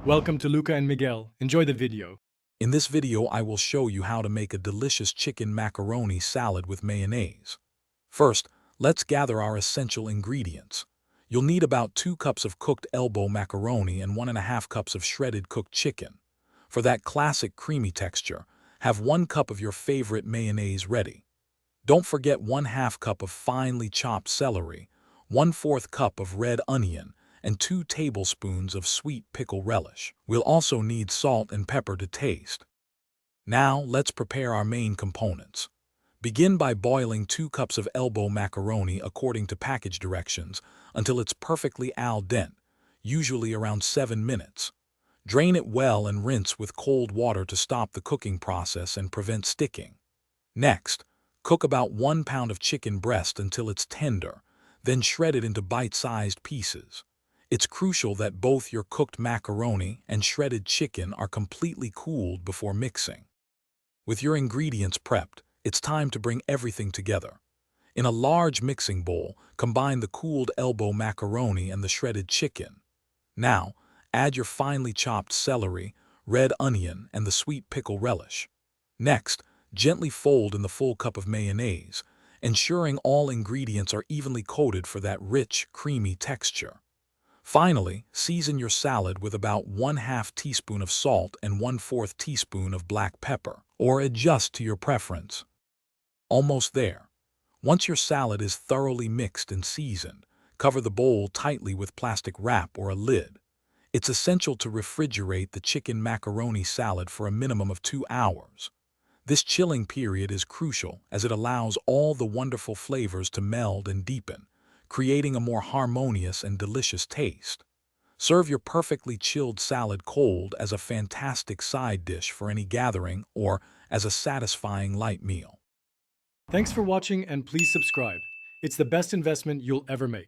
Welcome to Luca and Miguel. Enjoy the video. In this video, I will show you how to make a delicious chicken macaroni salad with mayonnaise. First, let's gather our essential ingredients. You'll need about 2 cups of cooked elbow macaroni and 1.5 cups of shredded cooked chicken. For that classic creamy texture, have 1 cup of your favorite mayonnaise ready. Don't forget 1/2 cup of finely chopped celery, 1/4 cup of red onion, and 2 tablespoons of sweet pickle relish. We'll also need salt and pepper to taste. Now, let's prepare our main components. Begin by boiling 2 cups of elbow macaroni according to package directions until it's perfectly al dente, usually around 7 minutes. Drain it well and rinse with cold water to stop the cooking process and prevent sticking. Next, cook about 1 pound of chicken breast until it's tender, then shred it into bite-sized pieces. It's crucial that both your cooked macaroni and shredded chicken are completely cooled before mixing. With your ingredients prepped, it's time to bring everything together. In a large mixing bowl, combine the cooled elbow macaroni and the shredded chicken. Now, add your finely chopped celery, red onion, and the sweet pickle relish. Next, gently fold in the full cup of mayonnaise, ensuring all ingredients are evenly coated for that rich, creamy texture. Finally, season your salad with about 1/2 teaspoon of salt and 1/4 teaspoon of black pepper, or adjust to your preference. Almost there. Once your salad is thoroughly mixed and seasoned, cover the bowl tightly with plastic wrap or a lid. It's essential to refrigerate the chicken macaroni salad for a minimum of 2 hours. This chilling period is crucial as it allows all the wonderful flavors to meld and deepen, creating a more harmonious and delicious taste. Serve your perfectly chilled salad cold as a fantastic side dish for any gathering or as a satisfying light meal. Thanks for watching and please subscribe. It's the best investment you'll ever make.